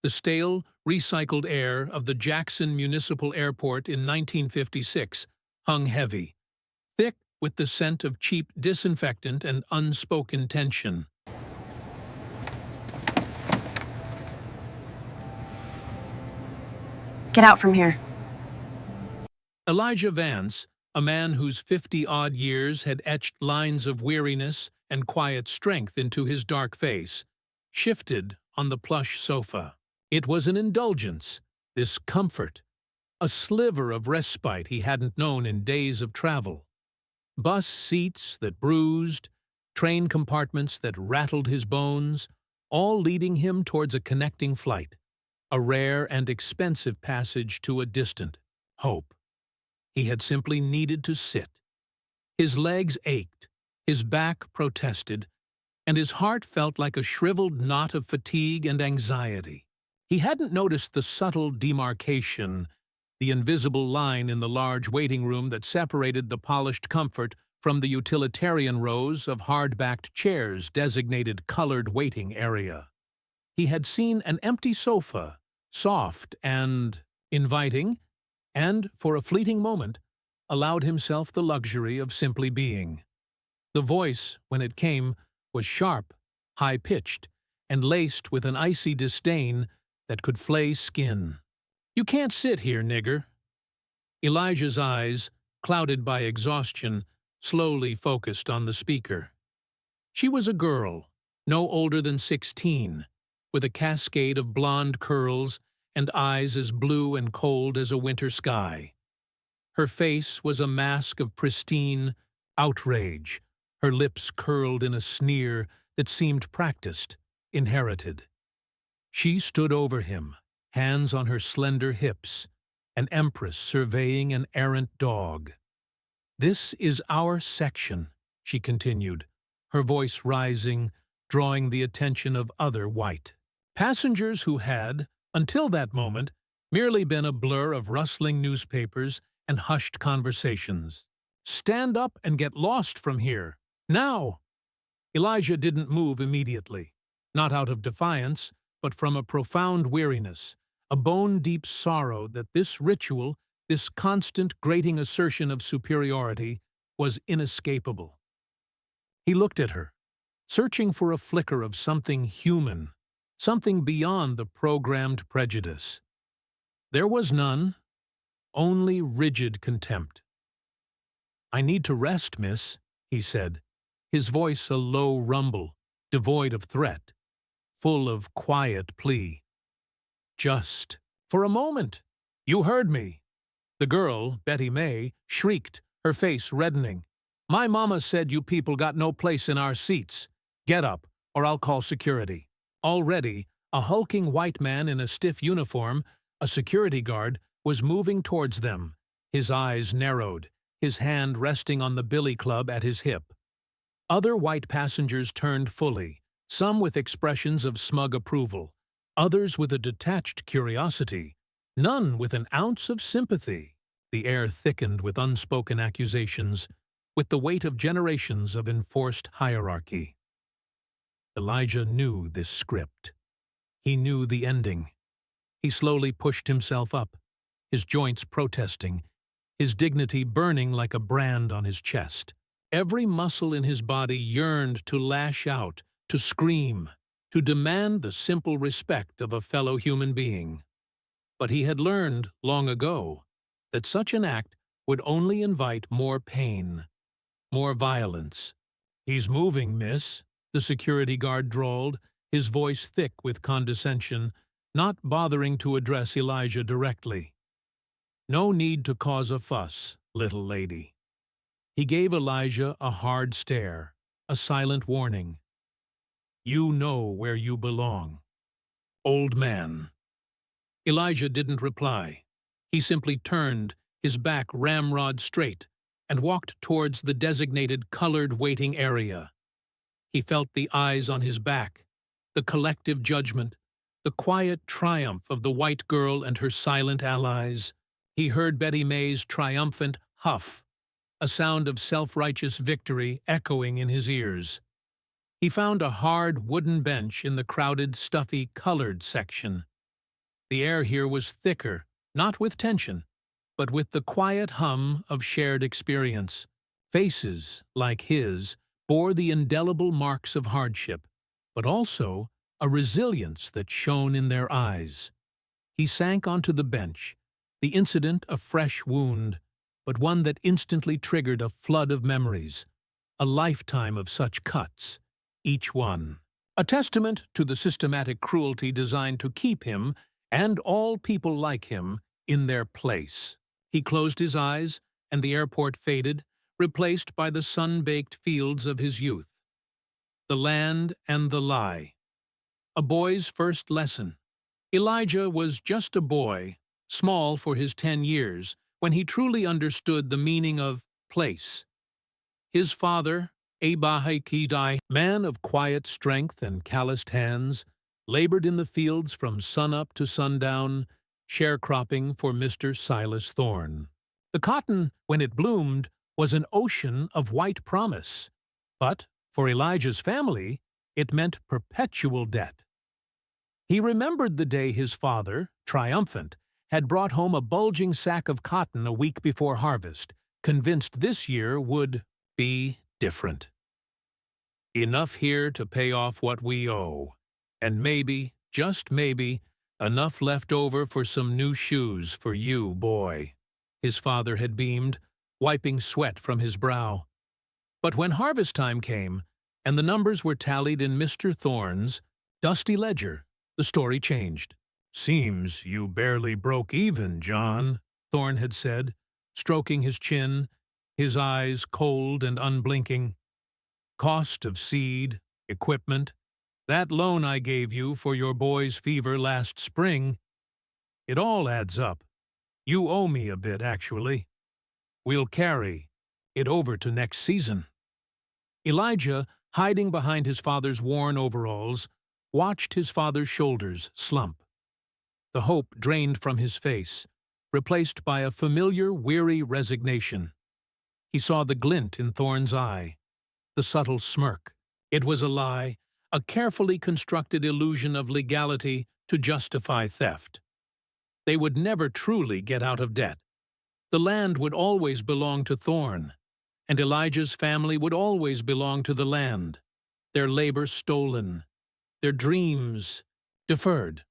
The stale, recycled air of the Jackson Municipal Airport in 1956 hung heavy, thick with the scent of cheap disinfectant and unspoken tension. Get out from here. Elijah Vance, a man whose 50-odd years had etched lines of weariness and quiet strength into his dark face, shifted on the plush sofa. It was an indulgence, this comfort, a sliver of respite he hadn't known in days of travel. Bus seats that bruised, train compartments that rattled his bones, all leading him towards a connecting flight, a rare and expensive passage to a distant hope. He had simply needed to sit. His legs ached, his back protested, and his heart felt like a shriveled knot of fatigue and anxiety. He hadn't noticed the subtle demarcation, the invisible line in the large waiting room that separated the polished comfort from the utilitarian rows of hard-backed chairs designated colored waiting area. He had seen an empty sofa, soft and inviting, and, for a fleeting moment, allowed himself the luxury of simply being. The voice, when it came, was sharp, high-pitched, and laced with an icy disdain that could flay skin. "You can't sit here, nigger." Elijah's eyes, clouded by exhaustion, slowly focused on the speaker. She was a girl, no older than 16, with a cascade of blonde curls and eyes as blue and cold as a winter sky. Her face was a mask of pristine outrage, her lips curled in a sneer that seemed practiced, inherited. She stood over him, hands on her slender hips, an empress surveying an errant dog. "This is our section," she continued, her voice rising, drawing the attention of other white passengers who had, until that moment, merely been a blur of rustling newspapers and hushed conversations. "Stand up and get lost from here. Now!" Elijah didn't move immediately, not out of defiance, but from a profound weariness, a bone-deep sorrow that this ritual, this constant grating assertion of superiority, was inescapable. He looked at her, searching for a flicker of something human, something beyond the programmed prejudice. There was none, only rigid contempt. "I need to rest, miss," he said, his voice a low rumble, devoid of threat, full of quiet plea. "Just for a moment. You heard me." The girl, Betty May, shrieked, her face reddening. "My mama said you people got no place in our seats. Get up, or I'll call security." Already, a hulking white man in a stiff uniform, a security guard, was moving towards them, his eyes narrowed, his hand resting on the billy club at his hip. Other white passengers turned fully, some with expressions of smug approval, others with a detached curiosity, none with an ounce of sympathy. The air thickened with unspoken accusations, with the weight of generations of enforced hierarchy. Elijah knew this script. He knew the ending. He slowly pushed himself up, his joints protesting, his dignity burning like a brand on his chest. Every muscle in his body yearned to lash out, to scream, to demand the simple respect of a fellow human being. But he had learned, long ago, that such an act would only invite more pain, more violence. "He's moving, miss," the security guard drawled, his voice thick with condescension, not bothering to address Elijah directly. "No need to cause a fuss, little lady." He gave Elijah a hard stare, a silent warning. "You know where you belong, old man." Elijah didn't reply. He simply turned, his back ramrod straight, and walked towards the designated colored waiting area. He felt the eyes on his back, the collective judgment, the quiet triumph of the white girl and her silent allies. He heard Betty May's triumphant huff, a sound of self-righteous victory echoing in his ears. He found a hard wooden bench in the crowded, stuffy, colored section. The air here was thicker, not with tension, but with the quiet hum of shared experience. Faces, like his, bore the indelible marks of hardship, but also a resilience that shone in their eyes. He sank onto the bench, the incident a fresh wound, but one that instantly triggered a flood of memories, a lifetime of such cuts, each one a testament to the systematic cruelty designed to keep him, and all people like him, in their place. He closed his eyes, and the airport faded, replaced by the sun-baked fields of his youth. The land and the lie. A boy's first lesson. Elijah was just a boy, small for his 10 years, when he truly understood the meaning of place. His father, Abahakidai, man of quiet strength and calloused hands, labored in the fields from sunup to sundown, sharecropping for Mr. Silas Thorne. The cotton, when it bloomed, was an ocean of white promise, but for Elijah's family, it meant perpetual debt. He remembered the day his father, triumphant, had brought home a bulging sack of cotton a week before harvest, convinced this year would be different. Enough here to pay off what we owe, and maybe, just maybe, enough left over for some new shoes for you, boy. His father had beamed, wiping sweat from his brow. But when harvest time came, and the numbers were tallied in Mr. Thorne's dusty ledger, the story changed. "Seems you barely broke even, John," Thorne had said, stroking his chin, his eyes cold and unblinking. "Cost of seed, equipment, that loan I gave you for your boy's fever last spring, it all adds up. You owe me a bit, actually. We'll carry it over to next season." Elijah, hiding behind his father's worn overalls, watched his father's shoulders slump. The hope drained from his face, replaced by a familiar, weary resignation. He saw the glint in Thorne's eye, the subtle smirk. It was a lie, a carefully constructed illusion of legality to justify theft. They would never truly get out of debt. The land would always belong to Thorne, and Elijah's family would always belong to the land, their labor stolen, their dreams deferred.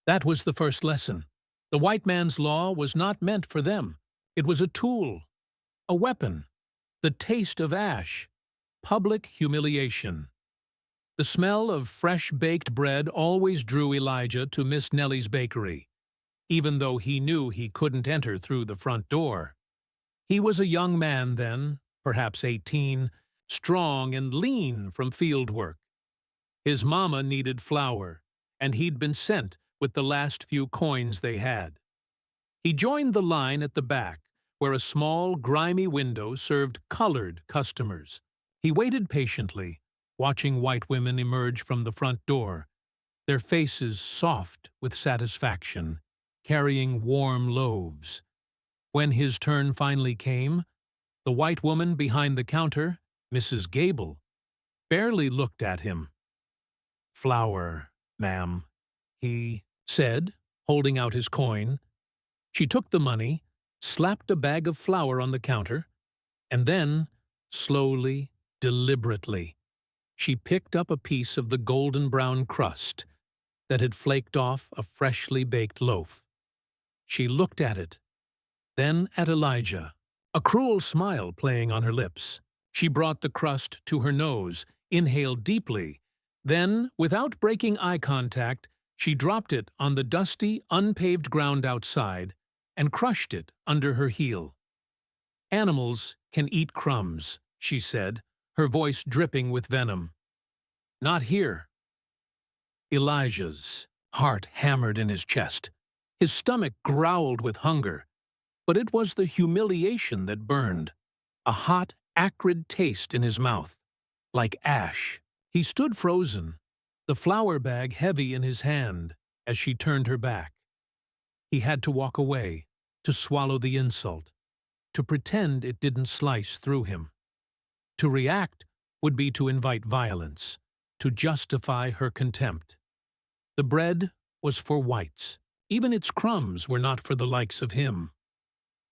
That was the first lesson. The white man's law was not meant for them. It was a tool, a weapon, the taste of ash, public humiliation. The smell of fresh-baked bread always drew Elijah to Miss Nellie's bakery, even though he knew he couldn't enter through the front door. He was a young man then, perhaps 18, strong and lean from field work. His mama needed flour, and he'd been sent with the last few coins they had. He joined the line at the back, where a small, grimy window served colored customers. He waited patiently, watching white women emerge from the front door, their faces soft with satisfaction, carrying warm loaves. When his turn finally came, the white woman behind the counter, Mrs. Gable, barely looked at him. "Flour, ma'am," he said, holding out his coin. She took the money, slapped a bag of flour on the counter, and then, slowly, deliberately, she picked up a piece of the golden-brown crust that had flaked off a freshly baked loaf. She looked at it, then at Elijah, a cruel smile playing on her lips. She brought the crust to her nose, inhaled deeply, then, without breaking eye contact, she dropped it on the dusty, unpaved ground outside and crushed it under her heel. "Animals can eat crumbs," she said, her voice dripping with venom. "Not here." Elijah's heart hammered in his chest. His stomach growled with hunger, but it was the humiliation that burned, a hot, acrid taste in his mouth, like ash. He stood frozen, the flour bag heavy in his hand, as she turned her back. He had to walk away, to swallow the insult, to pretend it didn't slice through him. To react would be to invite violence, to justify her contempt. The bread was for whites, Even its crumbs were not for the likes of him.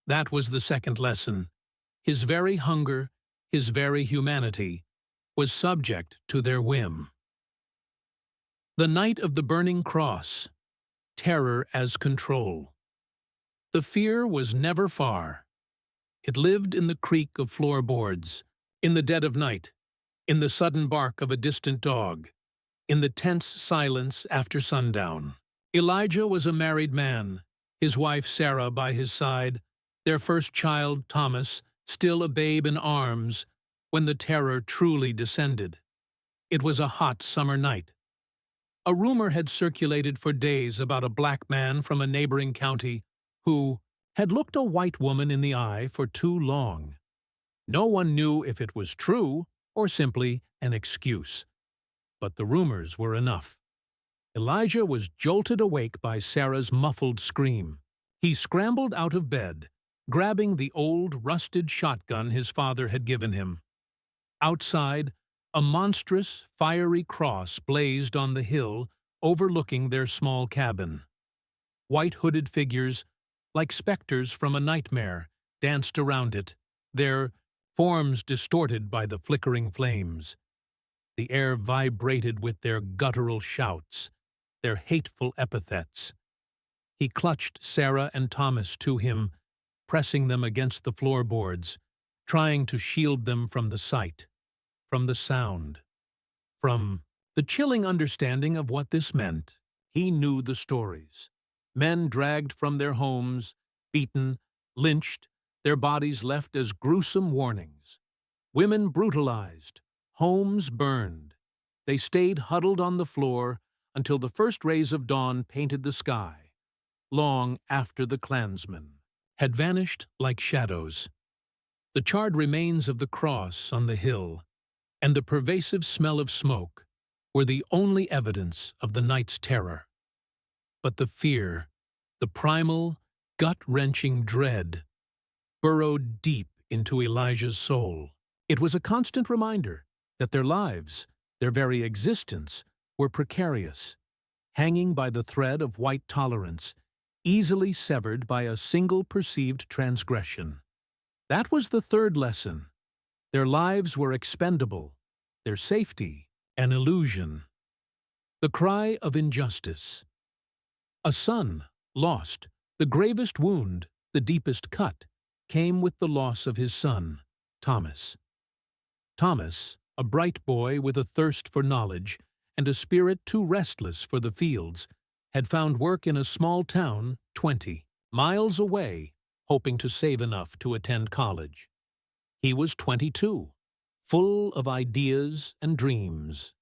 That was the second lesson. His very hunger, his very humanity, was subject to their whim. The night of the burning cross, terror as control. The fear was never far. It lived in the creak of floorboards, in the dead of night, in the sudden bark of a distant dog, in the tense silence after sundown. Elijah was a married man, his wife Sarah by his side, their first child, Thomas, still a babe in arms, when the terror truly descended. It was a hot summer night. A rumor had circulated for days about a black man from a neighboring county who had looked a white woman in the eye for too long. No one knew if it was true or simply an excuse. But the rumors were enough. Elijah was jolted awake by Sarah's muffled scream. He scrambled out of bed, grabbing the old, rusted shotgun his father had given him. Outside, a monstrous, fiery cross blazed on the hill overlooking their small cabin. White hooded figures, like specters from a nightmare, danced around it, their forms distorted by the flickering flames. The air vibrated with their guttural shouts, their hateful epithets. He clutched Sarah and Thomas to him, pressing them against the floorboards, trying to shield them from the sight, from the sound, from the chilling understanding of what this meant. He knew the stories. Men dragged from their homes, beaten, lynched, their bodies left as gruesome warnings. Women brutalized, homes burned. They stayed huddled on the floor until the first rays of dawn painted the sky, long after the clansmen had vanished like shadows. The charred remains of the cross on the hill and the pervasive smell of smoke were the only evidence of the night's terror. But the fear, the primal, gut-wrenching dread, burrowed deep into Elijah's soul. It was a constant reminder that their lives, their very existence, were precarious, hanging by the thread of white tolerance, easily severed by a single perceived transgression. That was the third lesson. Their lives were expendable, their safety an illusion. The cry of injustice. A son lost, the gravest wound, the deepest cut, came with the loss of his son, Thomas. Thomas, a bright boy with a thirst for knowledge and a spirit too restless for the fields, had found work in a small town 20 miles away, hoping to save enough to attend college. He was 22, full of ideas and dreams.